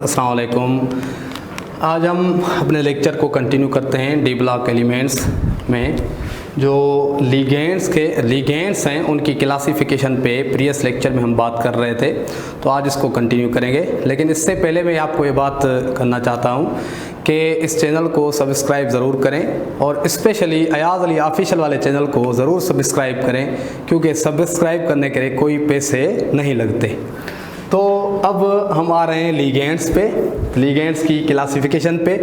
अस्सलाम वालेकुम। आज हम अपने लेक्चर को कंटिन्यू करते हैं डी ब्लॉक एलिमेंट्स में। जो लिगेंड्स हैं उनकी क्लासिफिकेशन पे प्रीवियस लेक्चर में हम बात कर रहे थे, तो आज इसको कंटिन्यू करेंगे। लेकिन इससे पहले मैं आपको ये बात करना चाहता हूँ कि इस चैनल को सब्सक्राइब ज़रूर करें और स्पेशली अयाज़ अली ऑफिशियल वाले चैनल को ज़रूर सब्सक्राइब करें, क्योंकि सब्सक्राइब करने के लिए कोई पैसे नहीं लगते। तो अब हम आ रहे हैं लिगेंड्स पे, लिगेंड्स की क्लासिफिकेशन पे।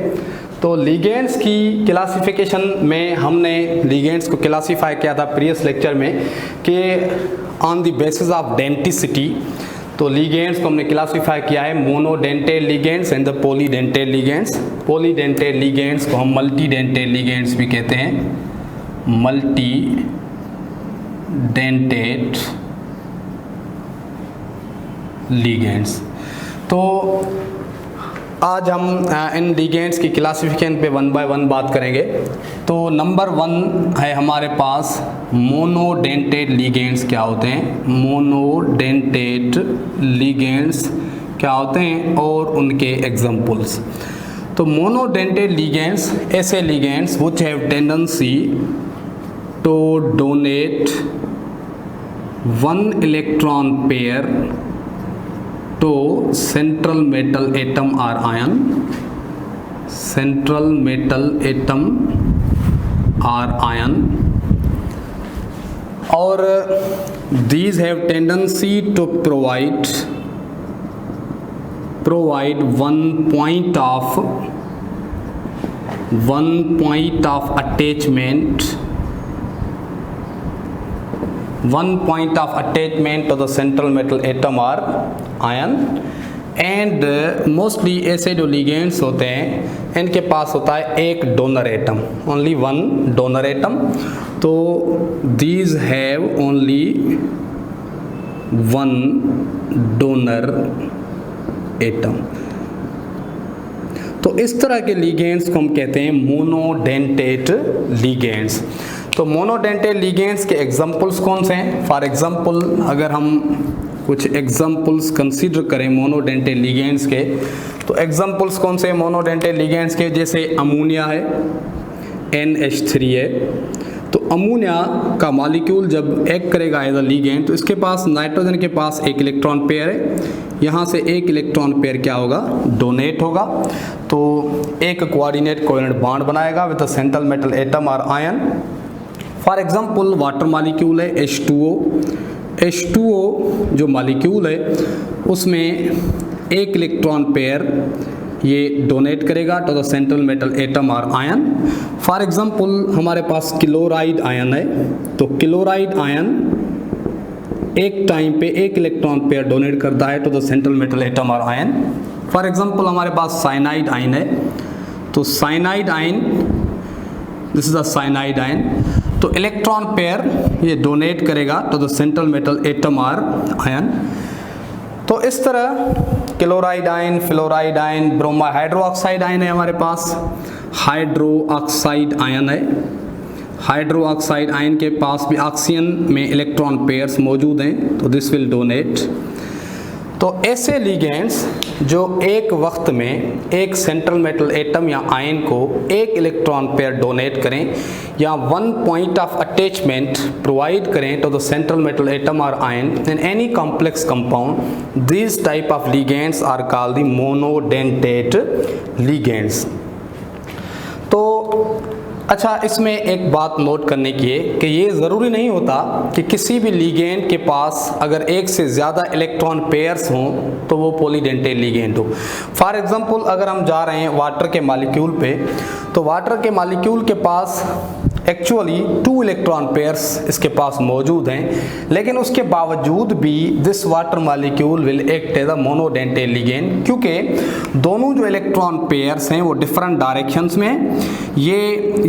तो लिगेंड्स की क्लासिफिकेशन में हमने लिगेंड्स को क्लासिफाई किया था प्रीवियस लेक्चर में कि on the basis of denticity. तो लिगेंड्स को हमने क्लासिफाई किया है monodentate ligands and the polydentate ligands. Polydentate ligands को हम मल्टीडेंटेड लिगेंड्स भी कहते हैं, मल्टीडेंटेड लिगेंड्स। तो आज हम इन लिगेंड्स की क्लासिफिकेशन पे वन बाय वन बात करेंगे। तो नंबर 1 है हमारे पास मोनोडेंटेड लिगेंड्स क्या होते हैं, मोनोडेंटेड लिगेंड्स क्या होते हैं और उनके एग्जांपल्स। तो मोनोडेंटेड लिगेंड्स ऐसे ligands which have tendency to donate one electron pair to central metal atom or ion, central metal atom or ion, or these have tendency to provide one point of attachment, to the central metal atom or ion। And mostly ऐसे जो ligands होते हैं इनके पास होता है एक donor atom, only one donor atom. तो these have only one donor atom. तो इस तरह के लिगेंड्स को हम कहते हैं मोनोडेंटेड लिगेंड्स। तो मोनोडेंटेड लिगेंड्स के एग्जांपल्स कौन से हैं? फॉर एग्जांपल अगर हम कुछ एग्जांपल्स कंसीडर करें मोनोडेंटेड लिगेंड्स के, तो एग्जांपल्स कौन से मोनोडेंटेड लिगेंड्स के? जैसे अमोनिया है, NH3 है। तो अमोनिया का मॉलिक्यूल जब एक्ट करेगा एज अ लिगेंड, तो इसके पास नाइट्रोजन के पास एक इलेक्ट्रॉन पेयर है, यहाँ से एक इलेक्ट्रॉन पेयर क्या होगा? डोनेट होगा। तो एक कोऑर्डिनेट कोवेलेंट बॉन्ड बनाएगा with the central metal atom और ion. For example water molecule है H2O जो मॉलिक्यूल है उसमें एक इलेक्ट्रॉन पेयर ये डोनेट करेगा to the central metal atom और आयन। फॉर एग्जांपल हमारे पास क्लोराइड आयन है, तो क्लोराइड आयन एक टाइम पे एक इलेक्ट्रॉन पेयर डोनेट करता है to the central metal atom और आयन। फॉर एग्जांपल हमारे पास साइनाइड आयन है, तो cyanide ion, this is the cyanide ion. तो इलेक्ट्रॉन पेयर ये डोनेट करेगा to the central metal atom और आयन। तो इस तरह chloride ion, fluoride ion, bromide hydroxide ion है हमारे पास, हाइड्रोक्साइड आयन है। हाइड्रोक्साइड आयन के पास भी ऑक्सीजन में इलेक्ट्रॉन पेयर्स मौजूद हैं, तो दिस विल डोनेट। तो ऐसे लिगेंड्स जो एक वक्त में एक सेंट्रल मेटल एटम या आयन को एक इलेक्ट्रॉन पेयर डोनेट करें या one point of attachment provide करें to the central metal atom और ion in any complex compound, this type of ligands are called the monodentate ligands. तो अच्छा, इसमें एक बात नोट करने की है कि ये ज़रूरी नहीं होता कि किसी भी लिगेंड के पास अगर एक से ज़्यादा इलेक्ट्रॉन पेयर्स हों तो वो पॉलीडेंटेड लिगेंड हो। फॉर एग्जांपल अगर हम जा रहे हैं वाटर के मॉलिक्यूल पे, तो वाटर के मॉलिक्यूल के पास एक्चुअली 2 इलेक्ट्रॉन पेयर्स इसके पास मौजूद हैं, लेकिन उसके बावजूद भी this water molecule will act as a monodentate ligand, क्योंकि दोनों जो इलेक्ट्रॉन पेयर्स हैं वो डिफरेंट डायरेक्शंस में हैं।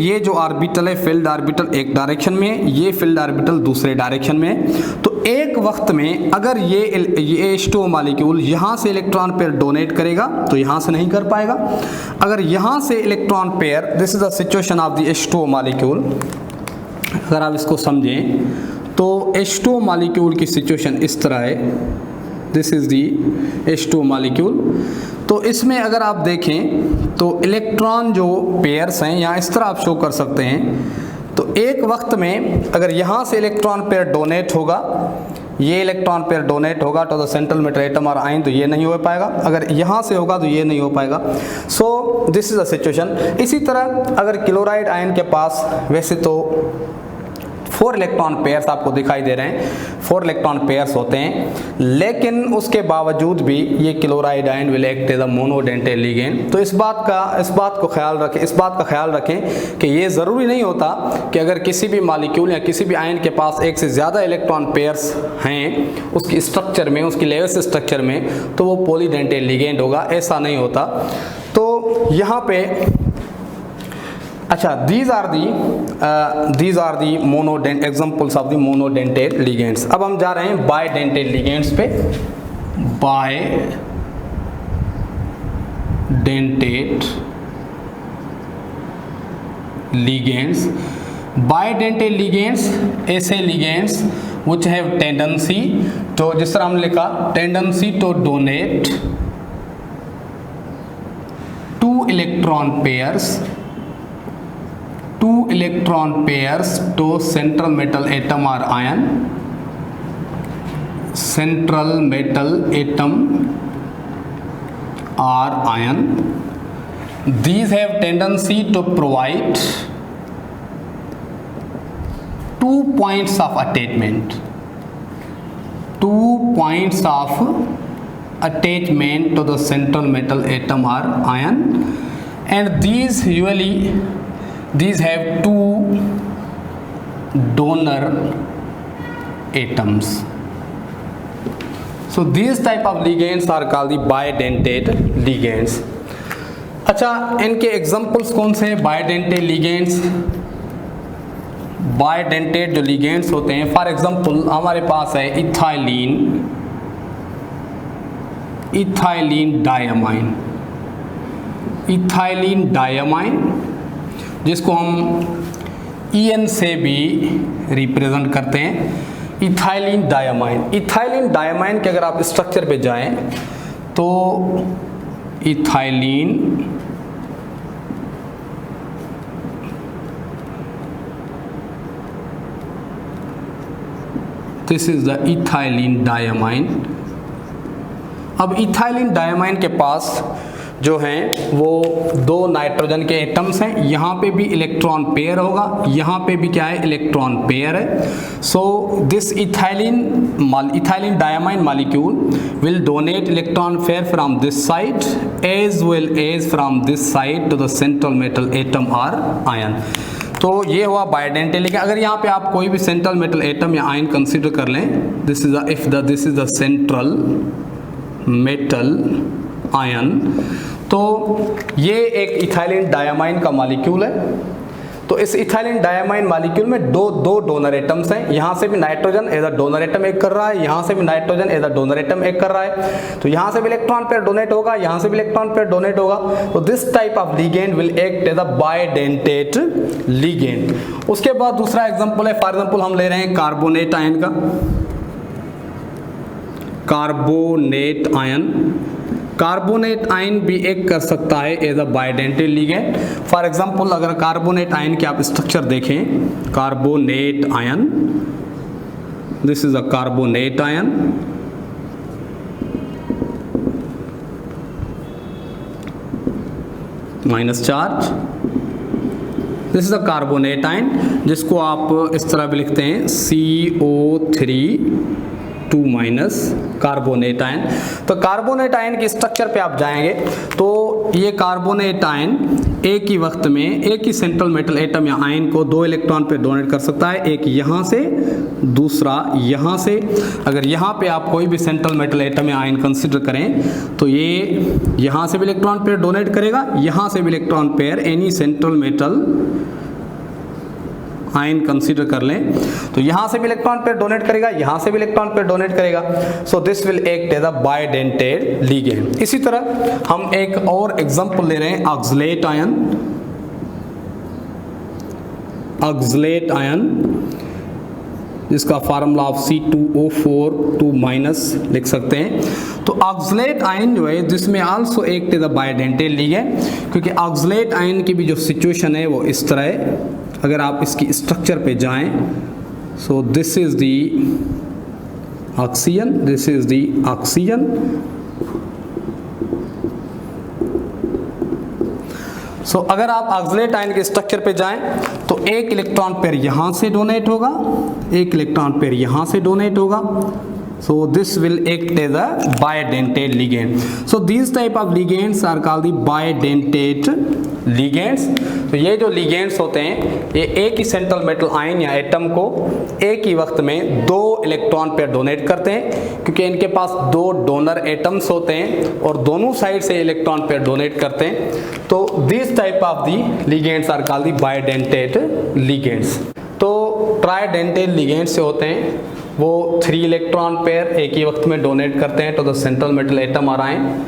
ये जो ऑर्बिटल है फील्ड ऑर्बिटल एक डायरेक्शन में है, ये फील्ड ऑर्बिटल दूसरे डायरेक्शन में है। तो एक वक्त में अगर ये H2O मॉलिक्यूल यहाँ से इलेक्ट्रॉन पेयर डोनेट करेगा तो यहाँ से नहीं कर पाएगा। अगर यहाँ से electron pair, this is the situation of the H2O molecule, अगर आप इसको समझें तो H2O मॉलिक्यूल की सिचुएशन इस तरह है, this is the H2O molecule. तो इसमें अगर आप देखें तो इलेक्ट्रॉन जो पेयर्स हैं यहाँ इस तरह आप शो कर सकते हैं। तो एक वक्त में अगर यहाँ से इलेक्ट्रॉन पेयर डोनेट होगा, ये इलेक्ट्रॉन पेयर डोनेट होगा to the central metal atom और आयन, तो ये नहीं हो पाएगा। अगर यहाँ से होगा तो ये नहीं हो पाएगा। सो दिस इज द सिचुएशन। इसी तरह अगर क्लोराइड आयन के पास वैसे तो 4 इलेक्ट्रॉन पेयर्स आपको दिखाई दे रहे हैं, 4 इलेक्ट्रॉन पेयर्स होते हैं, लेकिन उसके बावजूद भी ये chloride ion will act as a monodentate ligand. तो इस बात का ख्याल रखें कि ये ज़रूरी नहीं होता कि अगर किसी भी मॉलिक्यूल या किसी भी आयन के पास एक से ज़्यादा इलेक्ट्रॉन पेयर्स हैं उसकी स्ट्रक्चर में, उसकी लेवल स्ट्रक्चर में, तो वो पॉलीडेंटेट लिगेंड होगा, ऐसा नहीं होता। तो यहाँ पे अच्छा, these are the monodent examples of the monodentate ligands। अब हम जा रहे हैं बाइडेंटेट लिगेंड्स पे। बाइडेंटेट लिगेंड्स ऐसे ligands which have tendency to, जिस तरह हमने लिखा, tendency to donate 2 electron pairs to central metal atom or ion, these have tendency to provide 2 points of attachment to the central metal atom or ion, and these have 2 donor atoms. So these type of ligands are called the bidentate ligands। अच्छा, इनके examples कौन से हैं bidentate ligands? Bidentate जो ligands होते हैं, for example हमारे पास है इथाइलिन डायमाइन, जिसको हम EN से भी रिप्रेजेंट करते हैं, इथाइलिन डायमाइन के अगर आप स्ट्रक्चर पे जाएं तो ethylene this is the ethylene diamine. अब इथाइलिन डायमाइन के पास जो हैं वो 2 नाइट्रोजन के एटम्स हैं, यहाँ पे भी इलेक्ट्रॉन पेयर होगा, यहाँ पे भी क्या है, इलेक्ट्रॉन पेयर है। So this ethylenediamine molecule will donate electron pair from this side as well as from this side to the central metal atom और आयन। तो ये हुआ बाइडेंटेट। लेकिन अगर यहाँ पे आप कोई भी सेंट्रल मेटल एटम या आयन कंसीडर कर लें, this is the central metal ion, तो ये एक इथाइलिन डायमाइन का मॉलिक्यूल है। तो इस इथाइलिन डायमाइन मॉलिक्यूल में दो डोनर एटम्स हैं, यहाँ से भी nitrogen as a donor atom act कर रहा है, यहाँ से भी nitrogen as a donor atom act कर रहा है। तो यहाँ से भी इलेक्ट्रॉन पेयर डोनेट होगा, यहाँ से भी इलेक्ट्रॉन पेयर डोनेट होगा। तो this type of ligand will act as a bidentate ligand. उसके बाद दूसरा एग्जांपल है, फॉर एग्जांपल हम ले रहे हैं कार्बोनेट आयन का। कार्बोनेट आयन भी एक कर सकता है as a bidentate ligand. For example अगर कार्बोनेट आयन के आप स्ट्रक्चर देखें, carbonate ion, this is a carbonate ion, minus charge, this is a carbonate ion, जिसको आप इस तरह भी लिखते हैं CO3 कार्बोनेट आयन। तो कार्बोनेट आयन के स्ट्रक्चर पे आप जाएंगे तो ये कार्बोनेट आयन एक ही वक्त में एक ही सेंट्रल मेटल एटम या आयन को 2 इलेक्ट्रॉन पे डोनेट कर सकता है, एक यहाँ से दूसरा यहाँ से। अगर यहाँ पे आप कोई भी सेंट्रल मेटल एटम या आयन कंसिडर करें तो ये यहाँ से भी इलेक्ट्रॉन पेयर डोनेट करेगा, यहाँ से भी electron pair, any central metal ion consider कर लें तो यहाँ से भी इलेक्ट्रॉन पेयर डोनेट करेगा, यहाँ से भी इलेक्ट्रॉन पेयर डोनेट करेगा। So this will act as a bidentate ligand. इसी तरह हम एक और एग्जांपल ले रहे हैं, ऑक्सलेट आयन, जिसका फार्मूला आप C2O4 2 माइनस लिख सकते हैं। तो ऑक्सलेट आयन जो है जिसमें also act as a bidentate ligand, क्योंकि ऑक्सलेट आयन की भी जो सिचुएशन है वो इस तरह है। अगर आप इसकी स्ट्रक्चर पे जाएं, so this is the oxygen, this is the oxygen, so अगर आप ऑक्सलेट आयन के स्ट्रक्चर पे जाएं तो एक इलेक्ट्रॉन पेयर यहाँ से डोनेट होगा, एक इलेक्ट्रॉन पेयर यहाँ से डोनेट होगा। So this will act as a bidentate ligand. So these type of ligands are called the bidentate ligands. तो ये जो ligands होते हैं ये एक ही सेंट्रल मेटल आयन या एटम को एक ही वक्त में दो इलेक्ट्रॉन पेयर डोनेट करते हैं, क्योंकि इनके पास दो डोनर एटम्स होते हैं और दोनों साइड से इलेक्ट्रॉन पेयर डोनेट करते हैं। तो this type of the ligands are called the bidentate ligands. तो ट्राइडेंटेट लिगेंड से होते हैं वो 3 इलेक्ट्रॉन पेयर एक ही वक्त में डोनेट करते हैं to the central metal atom और आयन,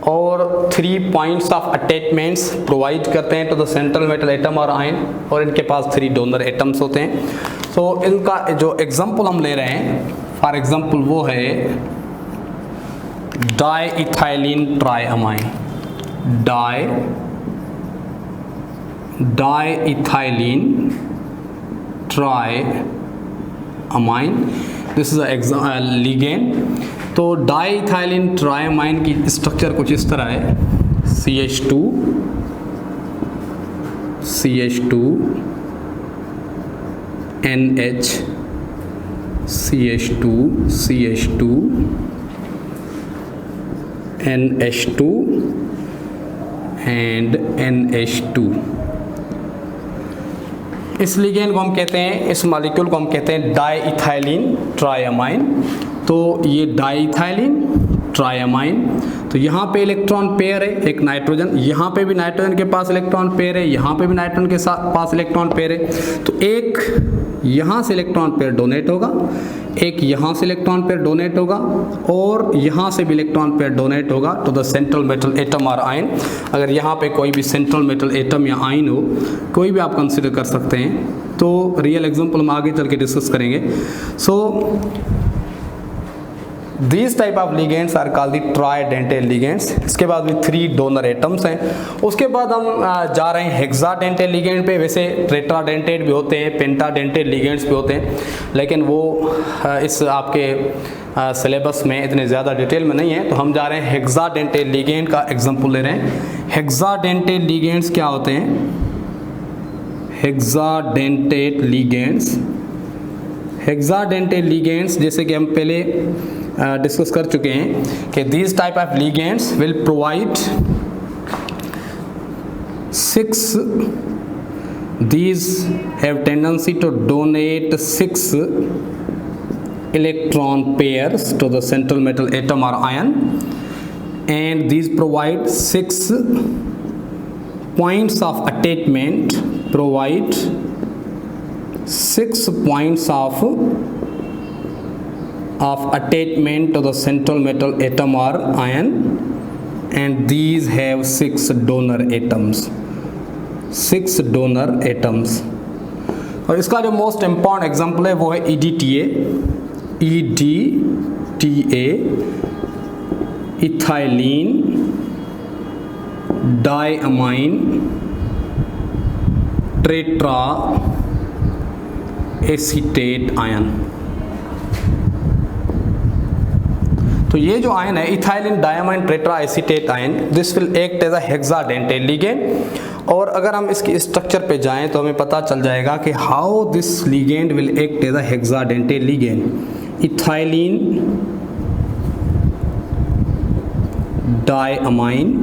और 3 पॉइंट्स ऑफ अटैचमेंट्स प्रोवाइड करते हैं to the central metal atom और आयन, और इनके पास 3 डोनर एटम्स होते हैं। तो इनका जो एग्जांपल हम ले रहे हैं, फॉर एग्जांपल वो है डाईइथाइलिन ट्राइअमाइन, डाईइथाइलिन ट्राइअमाइन, दिस इज अ लिगेंड। तो डाईइथाइलिन ट्राइअमाइन की स्ट्रक्चर कुछ इस तरह है, CH2 NH CH2 NH2 and NH2। इस लिगेंड को हम कहते हैं, इस मॉलिक्यूल को हम कहते हैं डाईइथाइलिन ट्राइअमाइन। तो ये डाईइथाइलिन ट्राइअमाइन, तो यहाँ पे इलेक्ट्रॉन पेयर है एक नाइट्रोजन, यहाँ पे भी नाइट्रोजन के पास इलेक्ट्रॉन पेयर है, यहाँ पे भी नाइट्रोजन के पास इलेक्ट्रॉन पेयर है। तो एक यहाँ से इलेक्ट्रॉन पेयर डोनेट होगा, एक यहाँ से इलेक्ट्रॉन पेयर डोनेट होगा, और यहाँ से भी इलेक्ट्रॉन पेयर डोनेट होगा to the central metal atom और आयन। अगर यहाँ पे कोई भी सेंट्रल मेटल एटम या आयन हो, कोई भी आप कंसिडर कर सकते हैं। तो रियल एग्जांपल हम आगे चल के डिस्कस करेंगे। सो These type of ligands are called the tridentate ligands। इसके बाद भी 3 डोनर एटम्स हैं। उसके बाद हम जा रहे हैं हेक्साडेंटेट लिगेंड पे। वैसे टेट्राडेंटेट भी होते हैं, पेंटाडेंटेट लिगेंड्स भी होते हैं, लेकिन वो इस आपके सिलेबस में इतने ज़्यादा डिटेल में नहीं है। तो हम जा रहे हैं हेक्साडेंटेट लिगेंड का एग्जांपल ले रहे हैं। हेक्साडेंटेट लिगेंड्स क्या होते हैं? हेक्साडेंटेट लिगेंड्स, हेक्साडेंटेट लिगेंड्स जैसे कि हम पहले डिस्कस कर चुके हैं कि these type of ligands will provide 6, these have tendency to donate 6 electron pairs to the central metal atom or ion, and these provide 6 points of attachment, provide 6 points of attachment to the central metal atom or ion, and these have 6 donor atoms, 6 donor atoms। और इसका जो most important example है वो है EDTA, ethylene diamine tetra acetate ion. तो ये जो ion है ethylene diamine tetra acetate ion, this will act as a hexadentate ligand. और अगर हम इसकी स्ट्रक्चर पे जाएं तो हमें पता चल जाएगा कि how this ligand will act as a hexadentate ligand. Ethylene diamine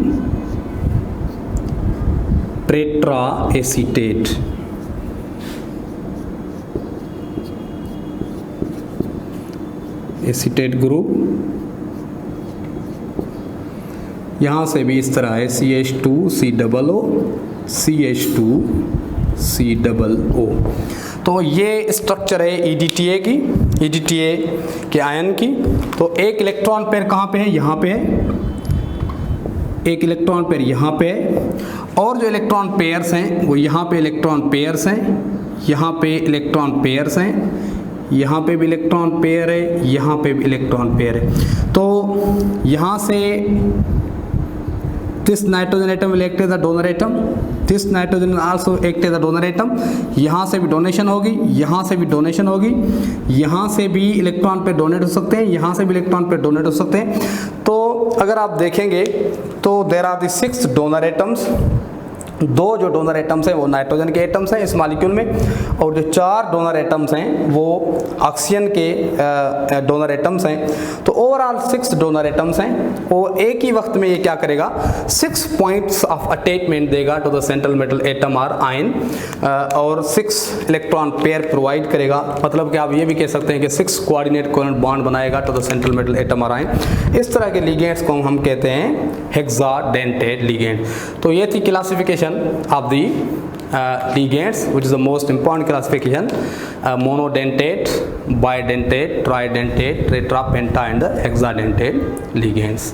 tetra acetate, acetate group, यहाँ से भी इस तरह है CH2COO CH2COO। तो ये स्ट्रक्चर है EDTA की, EDTA के आयन की। तो एक इलेक्ट्रॉन पेयर कहाँ पे है? यहाँ पे है, एक इलेक्ट्रॉन पेयर यहाँ पे है, और जो इलेक्ट्रॉन पेयर्स हैं वो यहाँ पे इलेक्ट्रॉन पेयर्स हैं, यहाँ पे इलेक्ट्रॉन पेयर्स हैं, यहाँ पे भी इलेक्ट्रॉन पेयर है, यहाँ पे भी इलेक्ट्रॉन पेयर है। तो यहाँ से this nitrogen atom will act as a donor atom, this nitrogen also act as a donor atom. यहाँ से भी डोनेशन होगी, यहाँ से भी डोनेशन होगी, यहाँ से भी इलेक्ट्रॉन पे डोनेट हो सकते हैं, यहाँ से भी इलेक्ट्रॉन पे डोनेट हो सकते हैं। तो अगर आप देखेंगे तो there are the 6 donor atoms. 2 जो डोनर एटम्स हैं वो नाइट्रोजन के एटम्स हैं इस मॉलिक्यूल में, और जो 4 डोनर एटम्स हैं वो ऑक्सीजन के डोनर एटम्स हैं। तो ओवरऑल 6 डोनर एटम्स हैं। वो एक ही वक्त में ये क्या करेगा, 6 पॉइंट्स ऑफ अटैचमेंट देगा to the central metal atom और आयन, और 6 इलेक्ट्रॉन पेयर प्रोवाइड करेगा। मतलब कि आप ये भी कह सकते हैं कि 6 कोऑर्डिनेट कोवेलेंट बॉन्ड बनाएगा to the central metal atom और आयन। इस तरह के लिगेंड्स को हम कहते हैं हेक्साडेंटेट लिगेंड। तो ये थी classification of the ligands, which is the most important classification: monodentate, bidentate, tridentate, tetra, penta and the hexadentate ligands।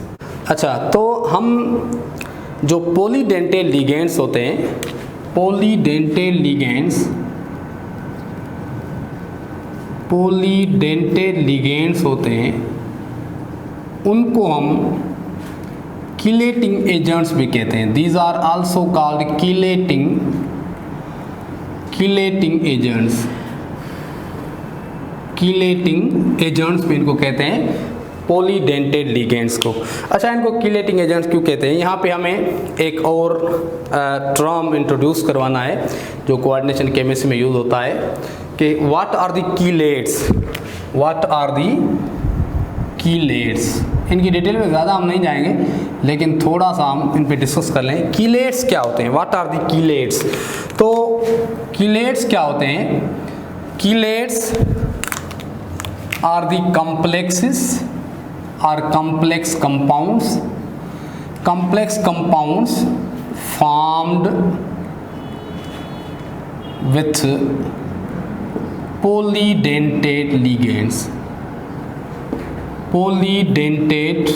अच्छा, तो हम जो polydentate ligands होते हैं, polydentate ligands होते हैं, उनको हम कीलेटिंग एजेंट्स भी कहते हैं। These are also called chelating agents. Chelating agents भी इनको कहते हैं, पॉलीडेंटेड लिगेंड्स को। अच्छा, इनको कीलेटिंग एजेंट्स क्यों कहते हैं? यहाँ पे हमें एक और टर्म इंट्रोड्यूस करवाना है जो कोऑर्डिनेशन केमिस्ट्री में यूज होता है कि what are the chelates. What are the chelates. इनकी डिटेल में ज़्यादा हम नहीं जाएंगे, लेकिन थोड़ा सा हम इन पे डिस्कस कर लें। कीलेट्स क्या होते हैं? What are the chelates? तो कीलेट्स क्या होते हैं? कीलेट्स आर द कॉम्प्लेक्सेस और complex compounds formed with polydentate ligands, polydentate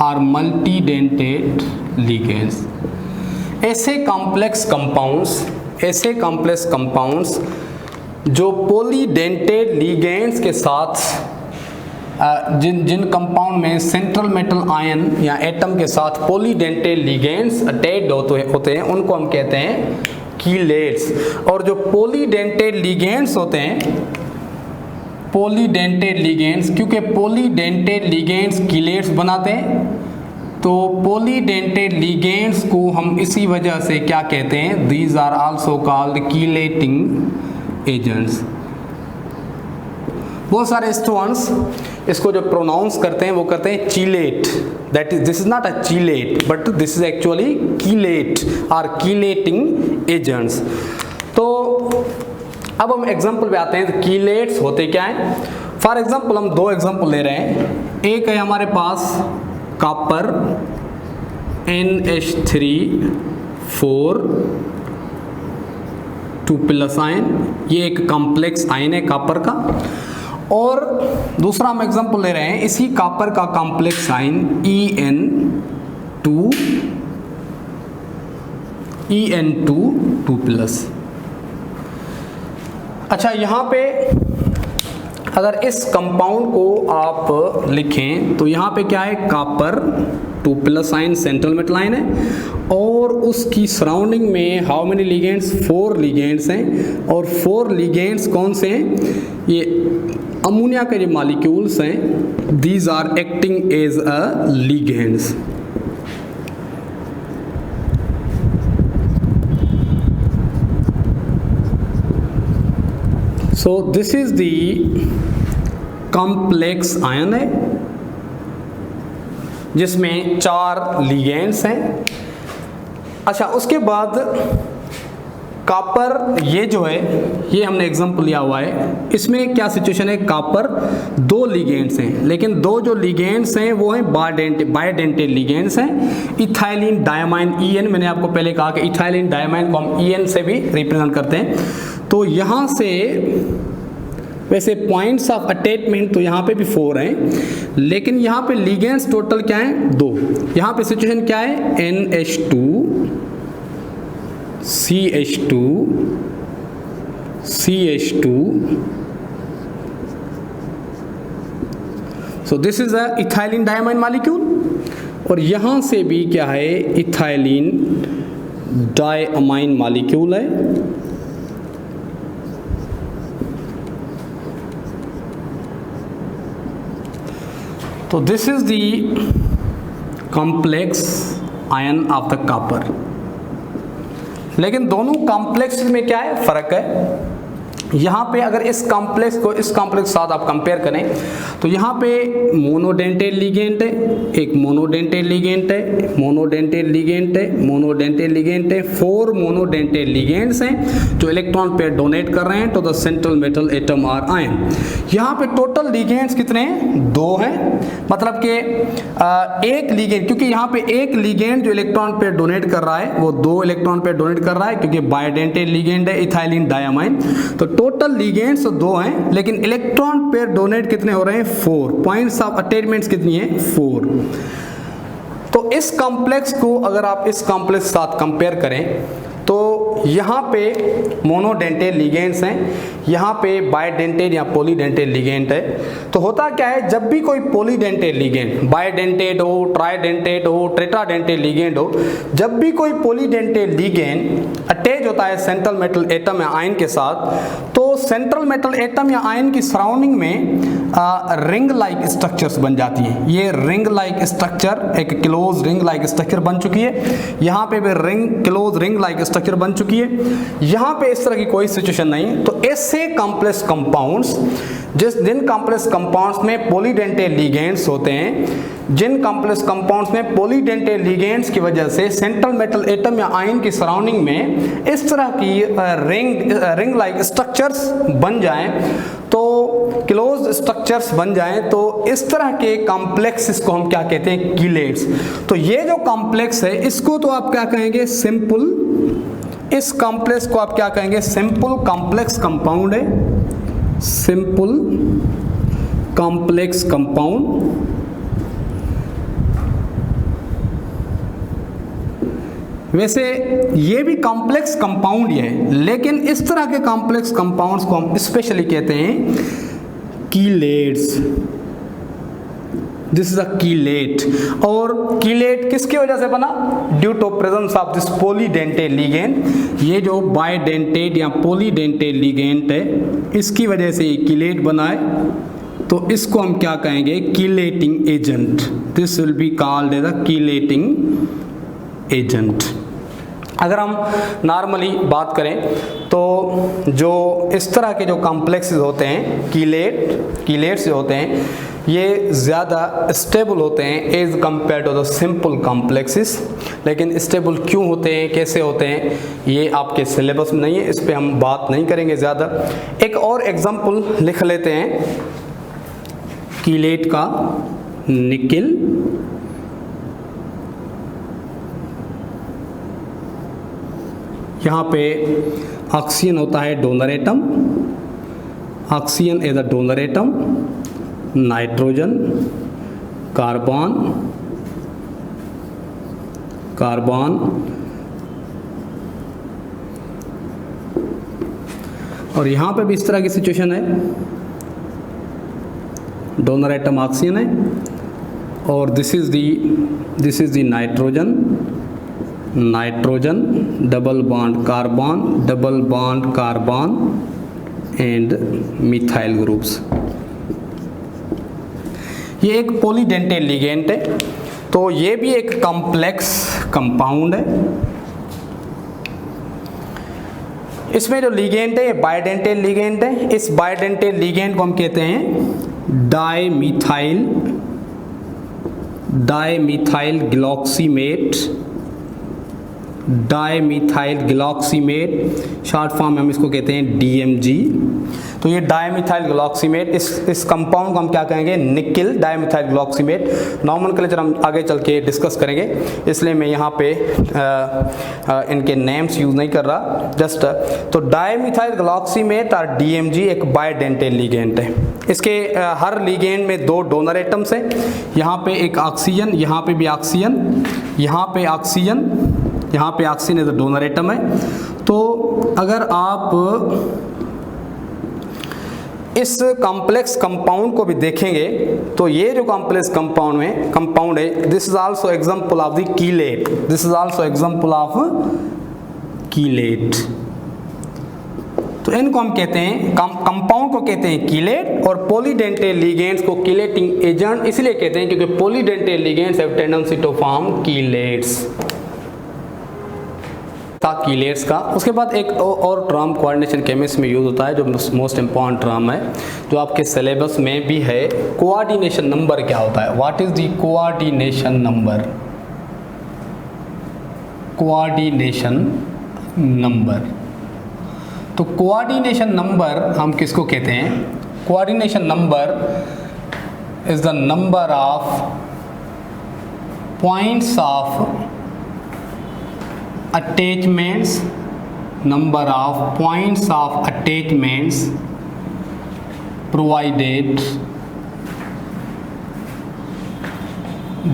और multidentate ligands। ऐसे कॉम्प्लेक्स कंपाउंड्स जो पॉलीडेंटेड लिगेंड्स के साथ जिन कंपाउंड में सेंट्रल मेटल आयन या एटम के साथ पॉलीडेंटेड लिगेंड्स अटैच्ड होते हैं, उनको हम कहते हैं कीलेट्स। और जो पॉलीडेंटेड लिगेंड्स होते हैं, पॉलीडेंटेड लिगेंड्स, क्योंकि पॉलीडेंटेड लिगेंड्स कीलेट्स बनाते हैं, तो पॉलीडेंटेड लिगेंड्स को हम इसी वजह से क्या कहते हैं? These are also called chelating agents. बहुत सारे स्टूडेंट्स इसको जो प्रोनाउंस करते हैं वो करते हैं चीलेट। That is, this is not a चीलेट but this is actually chelate और कीलेटिंग एजेंट्स। तो अब हम एग्जांपल पे आते हैं। तो कीलेट्स होते क्या हैं? फॉर एग्जांपल हम 2 एग्जांपल ले रहे हैं। एक है हमारे पास कॉपर NH3 2+ आयन, ये एक कॉम्प्लेक्स आयन है कॉपर का। और दूसरा हम एग्जांपल ले रहे हैं इसी कॉपर का कॉम्प्लेक्स आयन En2 2+। अच्छा, यहाँ पे अगर इस कंपाउंड को आप लिखें तो यहाँ पे क्या है? Copper 2+ ion central metal ion है, और उसकी सराउंडिंग में हाउ मेनी लिगेंड्स? 4 लिगेंड्स हैं। और 4 लिगेंड्स कौन से हैं? ये अमोनिया के जो मॉलिक्यूल्स हैं, these are acting as a ligands. So this is the complex ion है जिसमें 4 लिगेंड्स हैं। अच्छा, उसके बाद कॉपर, ये जो है ये हमने एग्जांपल लिया हुआ है। इसमें क्या सिचुएशन है? कॉपर 2 लिगेंड्स हैं, लेकिन 2 जो लिगेंड्स हैं वो हैं बायडेंटेड लिगेंड्स हैं। इथाइलिन डायमाइन En, मैंने आपको पहले कहा कि इथाइलिन डायमाइन को हम En से भी रिप्रेजेंट करते हैं। तो यहाँ से वैसे पॉइंट्स ऑफ अटैचमेंट तो यहाँ पे भी 4 हैं, लेकिन यहाँ पे लिगेंड्स टोटल क्या है? 2। यहाँ पे सिचुएशन क्या है? NH2 CH2 so this is a ethylene diamine molecule, और यहाँ से भी क्या है, इथाइलिन डायमाइन मॉलिक्यूल है। तो this is the complex ion of the copper. लेकिन दोनों कॉम्प्लेक्स में क्या है, फर्क है। यहाँ पे अगर इस कॉम्प्लेक्स को इस कॉम्प्लेक्स के साथ आप कंपेयर करें तो यहाँ पे मोनोडेंटेट लिगेंड है, एक मोनोडेंटेट लिगेंड है, मोनोडेंटेट लिगेंड है, मोनोडेंटेट लिगेंड है, 4 मोनोडेंटेट लिगेंड्स हैं जो इलेक्ट्रॉन पेयर डोनेट कर रहे हैं to the central metal atom और आयन। यहाँ पे टोटल लिगेंड्स कितने हैं, 2 हैं। मतलब कि एक लिगेंड, क्योंकि यहाँ पे एक लिगेंड जो इलेक्ट्रॉन पेयर डोनेट कर रहा है वो 2 इलेक्ट्रॉन पेयर डोनेट कर रहा है, क्योंकि बायोडेंटेट लिगेंड है इथाइलिन डायमाइन। तो टोटल लिगेंड्स 2 हैं, लेकिन इलेक्ट्रॉन पेयर डोनेट कितने हो रहे हैं, 4। पॉइंट्स ऑफ अटैचमेंट्स कितनी है, 4। तो इस कॉम्प्लेक्स को अगर आप इस कॉम्प्लेक्स के साथ कंपेयर करें तो यहाँ पे मोनोडेंटेट लिगेंड्स हैं, यहाँ पे बायडेंटेट या पॉलीडेंटेट लिगेंड है। तो होता क्या है, जब भी कोई पॉलीडेंटेट लिगेंड, बायडेंटेट हो, ट्राइडेंटेट हो, टेट्राडेंटेट लिगेंड हो, जब भी कोई पॉलीडेंटेट लिगेंड अटैच होता है सेंट्रल मेटल एटम या आयन के साथ, तो सेंट्रल मेटल एटम या आयन की सराउंडिंग में रिंग लाइक स्ट्रक्चर्स बन जाती हैं। ये रिंग लाइक स्ट्रक्चर एक क्लोज रिंग लाइक स्ट्रक्चर बन चुकी है, यहाँ पे भी क्लोज रिंग लाइक स्ट्रक्चर बन चुकी है। यहाँ पे इस तरह की कोई सिचुएशन नहीं। तो ऐसे कॉम्प्लेक्स कंपाउंड्स, जिन कॉम्प्लेक्स कंपाउंड्स में पॉलीडेंटेट लिगेंड्स होते हैं, जिन कॉम्प्लेक्स कंपाउंड्स में पॉलीडेंटेट लिगेंड्स की वजह से सेंट्रल मेटल एटम या आयन की सराउंडिंग में इस तरह की रिंग लाइक स्ट्रक्चर्स बन जाएं, तो क्लोज स्ट्रक्चर्स बन जाएं, तो इस तरह के कॉम्प्लेक्स को हम क्या कहते हैं, कीलेट्स। तो ये जो कॉम्प्लेक्स है इसको तो आप क्या कहेंगे, सिंपल। इस कॉम्प्लेक्स को आप क्या कहेंगे, सिंपल कॉम्प्लेक्स कंपाउंड है, सिंपल कॉम्प्लेक्स कंपाउंड। वैसे ये भी कॉम्प्लेक्स कंपाउंड ही है, लेकिन इस तरह के कॉम्प्लेक्स कंपाउंड्स को हम स्पेशली कहते हैं chelates. This is a chelate. और कीलेट किसकी वजह से बना, due to presence of this polydentate ligand. ये जो बायडेंटेट या पॉलीडेंटेट लिगेंड है इसकी वजह से ये कीलेट बना है, तो इसको हम क्या कहेंगे, chelating agent. This will be called as a chelating agent. अगर हम नॉर्मली बात करें तो जो इस तरह के जो कॉम्प्लेक्सेस होते हैं, कीलेट्स होते हैं, ये ज़्यादा स्टेबल होते हैं as compare to the simple complexes. लेकिन स्टेबल क्यों होते हैं, कैसे होते हैं, ये आपके सिलेबस में नहीं है, इस पे हम बात नहीं करेंगे ज़्यादा। एक और एग्जांपल लिख लेते हैं कीलेट का, निकिल। यहाँ पे ऑक्सीजन होता है donor atom, oxygen is a donor atom, nitrogen, carbon, और यहाँ पे भी इस तरह की सिचुएशन है, डोनर एटम ऑक्सीजन है, और this is the nitrogen, double bond carbon and methyl groups. ये एक पॉलीडेंटेट लिगेंड है, तो ये भी एक कॉम्प्लेक्स कंपाउंड है। इसमें जो लिगेंड है ये बायडेंटेट लिगेंड है। इस बायडेंटेट लिगेंड को हम कहते हैं डाइमिथाइल ग्लॉक्सीमेट, शॉर्ट फॉर्म में हम इसको कहते हैं DMG। तो ये डाइमिथाइल ग्लॉक्सीमेट, इस कंपाउंड को हम क्या कहेंगे, निकिल डाइमिथाइल ग्लॉक्सीमेट। नॉमेनक्लेचर हम आगे चल के डिस्कस करेंगे, इसलिए मैं यहाँ पे इनके नेम्स यूज नहीं कर रहा, जस्ट। तो डाइमिथाइल ग्लॉक्सीमेट और DMG एक बायडेंटेट लिगेंड है। इसके हर लिगेंड में 2 डोनर एटम्स हैं, यहाँ पे एक ऑक्सीजन, यहाँ पे भी ऑक्सीजन, यहाँ पे oxygen as a donor atom है। तो अगर आप इस कॉम्प्लेक्स कंपाउंड को भी देखेंगे तो ये जो कॉम्प्लेक्स कंपाउंड है, this is also example of the chelate, this is also example of chelate. तो इनको हम कहते हैं, कंपाउंड को कहते हैं कीलेट, और पॉलीडेंटेट लिगेंड्स को कीलेटिंग एजेंट इसलिए कहते हैं क्योंकि polydentate ligands have tendency to form chelates था, कीलेट्स का। उसके बाद एक और टर्म कोऑर्डिनेशन केमिस्ट्री में यूज होता है जो मोस्ट इंपॉर्टेंट टर्म है, जो आपके सिलेबस में भी है। कोऑर्डिनेशन नंबर क्या होता है? What is the coordination number? Coordination number, तो कोऑर्डिनेशन नंबर हम किसको कहते हैं? Coordination number is the number of points of attachments, number of points of attachments provided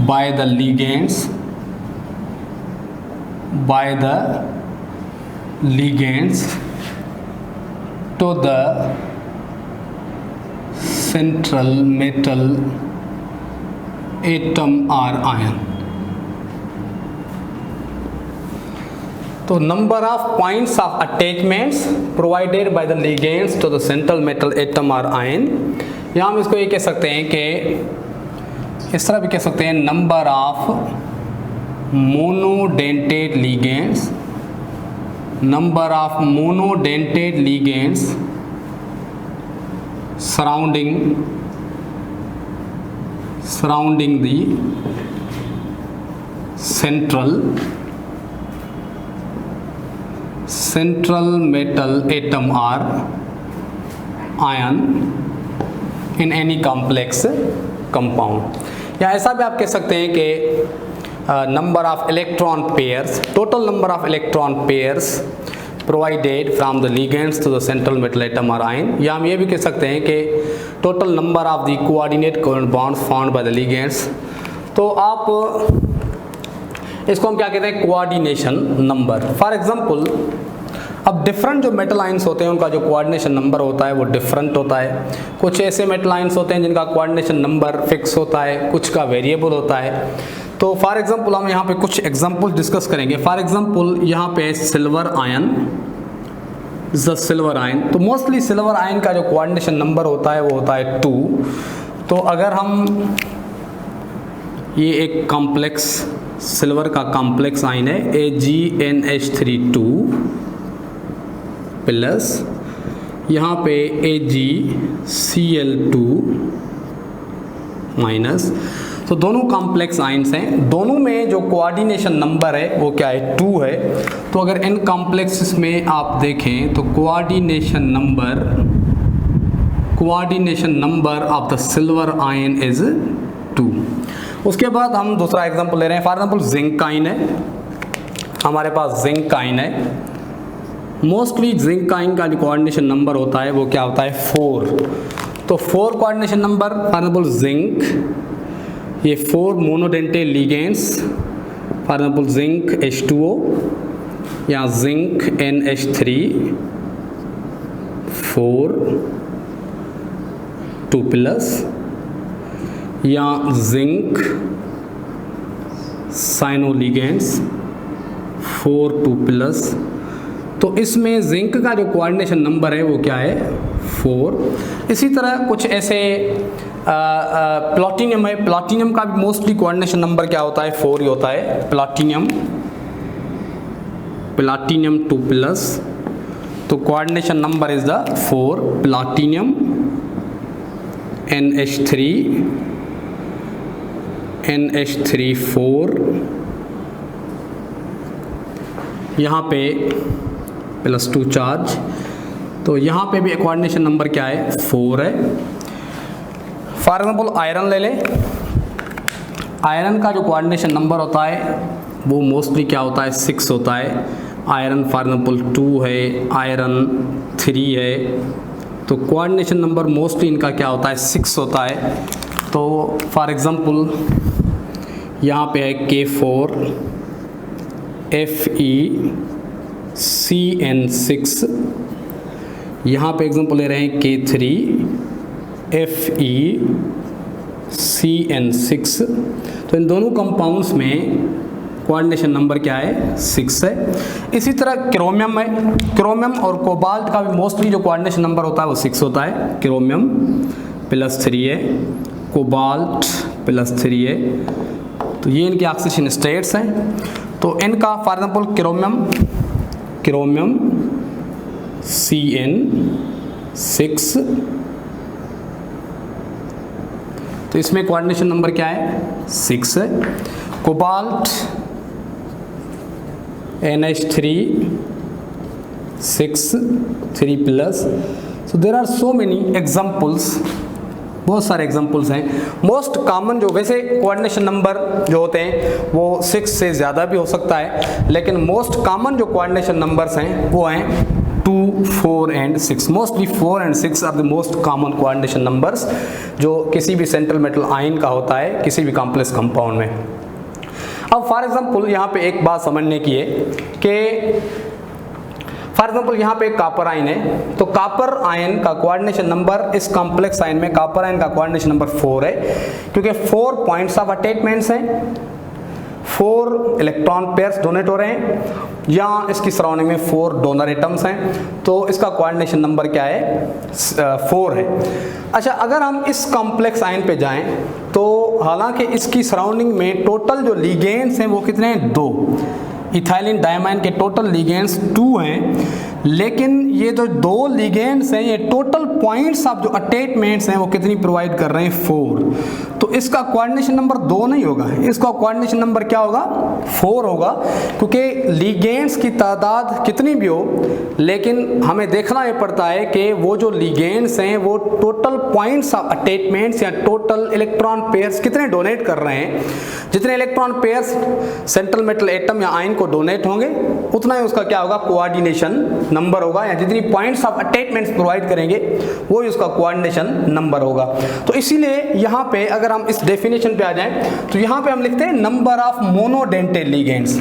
by the ligands to the central metal atom or ion। तो number of points of attachments provided by the ligands to the central metal atom और ion, या हम इसको ये कह सकते हैं कि इस तरह भी कह सकते हैं, number of monodentate ligands, number of monodentate ligands surrounding the central metal atom or ion in any complex compound। या ऐसा भी आप कह सकते हैं कि number of electron pairs, total number of electron pairs provided from the ligands to the central metal atom और ion, या हम ये भी कह सकते हैं कि total number of the coordinate covalent bonds found by the ligands. तो आप इसको हम क्या कहते हैं? Coordination number. फॉर एग्जांपल, अब डिफरेंट जो मेटल आयंस होते हैं उनका जो कोऑर्डिनेशन नंबर होता है वो डिफरेंट होता है। कुछ ऐसे मेटल आयंस होते हैं जिनका कोऑर्डिनेशन नंबर फिक्स होता है, कुछ का वेरिएबल होता है। तो फॉर एग्जांपल हम यहाँ पे कुछ एग्जांपल डिस्कस करेंगे। फॉर एग्जांपल यहाँ पे silver ion, the silver ion, तो मोस्टली सिल्वर आयन का जो कोऑर्डिनेशन नंबर होता है वो होता है 2। तो अगर हम, ये एक कॉम्प्लेक्स सिल्वर का कॉम्प्लेक्स आयन है, AgNH3 2 प्लस यहाँ पे AgCl2 माइनस, तो दोनों कॉम्प्लेक्स आयंस हैं, दोनों में जो कोऑर्डिनेशन नंबर है वो क्या है? 2 है। तो अगर इन कॉम्प्लेक्सेस में आप देखें तो coordination number of the silver ion is 2। उसके बाद हम दूसरा एग्जांपल ले रहे हैं। फॉर एग्जांपल जिंक आयन है, हमारे पास जिंक आयन है। मोस्टली जिंक आयन का जो कोऑर्डिनेशन नंबर होता है वो क्या होता है? 4। तो 4 coordination number, for example zinc, ये 4 monodentate ligands, for example zinc H2O या जिंक NH3 4 2 प्लस, या जिंक साइनो लिगेंड्स 4 2 प्लस। तो इसमें जिंक का जो कोऑर्डिनेशन नंबर है वो क्या है? 4। इसी तरह कुछ ऐसे प्लैटिनम है, प्लैटिनम का भी मोस्टली कोऑर्डिनेशन नंबर क्या होता है? 4 ही होता है। प्लैटिनम 2 प्लस, तो coordination number is the 4। Platinum NH3 4, यहाँ पे +2 चार्ज, तो यहाँ पे भी कोऑर्डिनेशन नंबर क्या है? 4 है। फॉर एग्जांपल आयरन ले लें, आयरन का जो कोऑर्डिनेशन नंबर होता है वो मोस्टली क्या होता है? 6 होता है। आयरन फॉर एग्जांपल 2 है, आयरन 3 है, तो कोऑर्डिनेशन नंबर मोस्टली इनका क्या होता है? 6 होता है। तो फॉर एग्जांपल यहाँ पे है K4 FeCN6, यहाँ पे एग्जांपल ले रहे हैं K3FeCN6, तो इन दोनों कंपाउंड्स में कोऑर्डिनेशन नंबर क्या है, 6 है। इसी तरह क्रोमियम है, क्रोमियम और कोबाल्ट का भी मोस्टली जो कोऑर्डिनेशन नंबर होता है वो 6 होता है। क्रोमियम +3 है, कोबाल्ट +3 है, तो ये इनके ऑक्सीडेशन स्टेट्स हैं। तो इनका फॉर एग्जांपल क्रोमियम CN6, तो इसमें कोऑर्डिनेशन नंबर क्या है, 6 है। Cobalt NH3 6 3+, so there are so many examples, बहुत सारे एग्जाम्पल्स हैं। मोस्ट कॉमन जो वैसे कोऑर्डिनेशन नंबर जो होते हैं वो 6 से ज़्यादा भी हो सकता है, लेकिन मोस्ट कॉमन जो कोऑर्डिनेशन नंबर्स हैं वो हैं 2, 4 and 6। Mostly 4 and 6 are the most common coordination numbers जो किसी भी सेंट्रल मेटल आयन का होता है किसी भी कॉम्प्लेक्स कंपाउंड में। अब फॉर एग्जांपल यहाँ पे एक बात समझने की है कि फॉर एग्जांपल यहाँ पे एक कॉपर आयन है, तो कॉपर आयन का कोऑर्डिनेशन नंबर इस कॉम्प्लेक्स आयन में कॉपर आयन का कोऑर्डिनेशन नंबर 4 है, क्योंकि 4 पॉइंट्स ऑफ अटैचमेंट्स हैं, 4 इलेक्ट्रॉन पेयर्स डोनेट हो रहे हैं, या इसकी सराउंडिंग में 4 डोनर एटम्स हैं, तो इसका कोऑर्डिनेशन नंबर क्या है, 4 है। अच्छा, अगर हम इस कॉम्प्लेक्स आयन पे जाएं तो हालांकि इसकी सराउंडिंग में टोटल जो लिगेंड्स हैं वो कितने हैं, 2। इथाइलिन डायमाइन के टोटल लिगेंड्स 2 हैं, लेकिन ये जो 2 लिगेंड्स हैं ये टोटल पॉइंट्स ऑफ जो अटैचमेंट्स हैं वो कितनी प्रोवाइड कर रहे हैं, 4। तो इसका कोऑर्डिनेशन नंबर 2 नहीं होगा, इसका कोऑर्डिनेशन नंबर क्या होगा, 4 होगा, क्योंकि लिगेंड्स की तादाद कितनी भी हो लेकिन हमें देखना ये पड़ता है कि वो जो लिगेंड्स हैं वो टोटल पॉइंट्स ऑफ अटैचमेंट्स या टोटल इलेक्ट्रॉन पेयर्स कितने डोनेट कर रहे हैं। जितने electron pairs central metal atom या आयन को डोनेट होंगे उतना ही उसका क्या होगा, कोऑर्डिनेशन नंबर होगा, या जितनी पॉइंट्स ऑफ अटैचमेंट्स प्रोवाइड करेंगे वो ही उसका कोऑर्डिनेशन नंबर होगा। तो इसीलिए यहाँ पे अगर हम इस डेफिनेशन पे आ जाएं तो यहाँ पे हम लिखते हैं नंबर ऑफ मोनोडेंटेड लिगेंड्स।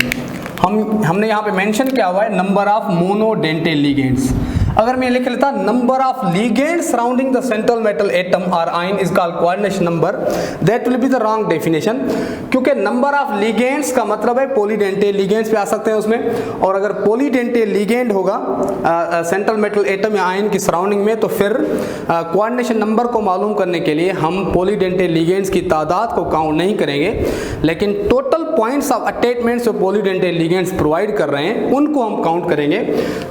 हमने यहाँ पे मेंशन किया हुआ है नंबर ऑफ मोनोडेंटेड लिगेंड्स। अगर मैं लिख लेता number of ligands surrounding the central metal atom और ion is called coordination number, that will be the wrong definition, क्योंकि नंबर ऑफ लिगेंड्स का मतलब है पॉलीडेंटेड लिगेंड्स पे आ सकते हैं उसमें, और अगर पॉलीडेंटेड लिगेंड होगा सेंट्रल मेटल एटम या आयन की सराउंडिंग में तो फिर कोऑर्डिनेशन नंबर को मालूम करने के लिए हम पॉलीडेंटेड लिगेंड्स की तादाद को काउंट नहीं करेंगे, लेकिन टोटल पॉइंट्स ऑफ अटैचमेंट्स जो पॉलीडेंटेड लिगेंड्स प्रोवाइड कर रहे हैं उनको हम काउंट करेंगे।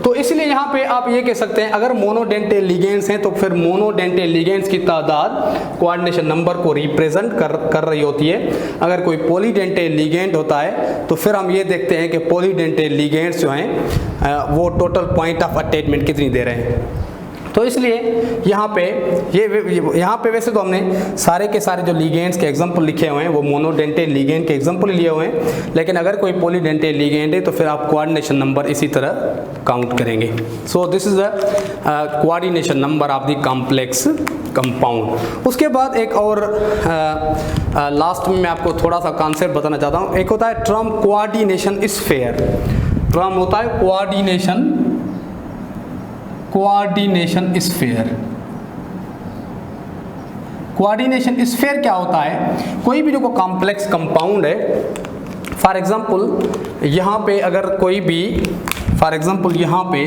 तो इसलिए यहाँ पे आप ये सकते हैं अगर मोनोडेंटेड लिगेंड्स हैं तो फिर मोनोडेंटेड लिगेंड्स की तादाद कोऑर्डिनेशन नंबर को रिप्रेजेंट कर रही होती है। अगर कोई पॉलीडेंटेड लिगेंड होता है तो फिर हम ये देखते हैं कि पॉलीडेंटेड लिगेंड्स जो हैं वो टोटल पॉइंट ऑफ अटैचमेंट कितनी दे रहे हैं। तो इसलिए यहाँ पे वैसे तो हमने सारे के सारे जो लिगेंड्स के एग्जांपल लिखे हुए हैं वो मोनोडेंटेड लिगेंड के एग्जांपल लिए हुए हैं, लेकिन अगर कोई पॉलीडेंटेड लिगेंड है तो फिर आप कोऑर्डिनेशन नंबर इसी तरह काउंट करेंगे। सो this is the coordination number of the complex compound. उसके बाद एक और लास्ट में मैं आपको थोड़ा सा कॉन्सेप्ट बताना चाहता हूँ। एक होता है टर्म कोऑर्डिनेशन स्फीयर, टर्म होता है कोऑर्डिनेशन स्फीयर। कोऑर्डिनेशन स्फीयर क्या होता है, कोई भी जो कॉम्प्लेक्स कंपाउंड है, फॉर एग्जांपल यहाँ पे अगर कोई भी फॉर एग्जांपल यहाँ पे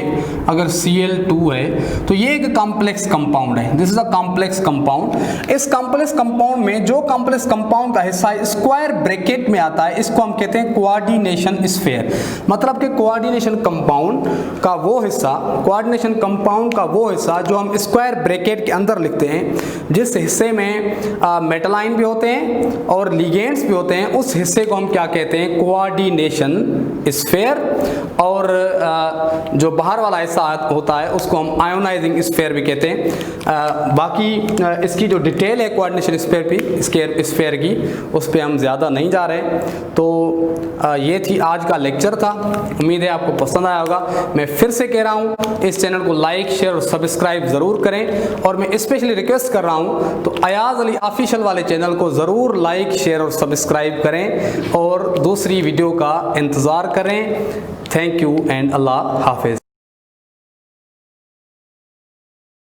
अगर Cl2 है तो ये एक कॉम्प्लेक्स कंपाउंड है, this is a complex compound. इस कॉम्प्लेक्स कंपाउंड में जो कॉम्प्लेक्स कंपाउंड का हिस्सा स्क्वायर ब्रैकेट में आता है इसको हम कहते हैं कोऑर्डिनेशन स्फीयर। मतलब कि कोऑर्डिनेशन कंपाउंड का वो हिस्सा जो हम स्क्वायर ब्रैकेट के अंदर लिखते हैं, जिस हिस्से में मेटल आयन भी होते हैं और लिगेंड्स भी होते हैं, उस हिस्से को हम क्या कहते हैं, कोऑर्डिनेशन स्फीयर। और जो बाहर वाला हिस्सा होता है उसको हम आयोनाइजिंग स्फीयर भी कहते हैं। बाकी इसकी जो डिटेल है कोऑर्डिनेशन स्फीयर की उस पर हम ज़्यादा नहीं जा रहे। तो ये थी आज का लेक्चर था, उम्मीद है आपको पसंद आया होगा। मैं फिर से कह रहा हूँ इस चैनल को लाइक शेयर और सब्सक्राइब ज़रूर करें, और मैं स्पेशली रिक्वेस्ट कर रहा हूँ तो अयाज अली ऑफिशियल वाले चैनल को ज़रूर लाइक शेयर और सब्सक्राइब करें और दूसरी वीडियो का इंतज़ार करें। थैंक यू एंड अल्लाह हाफिज़।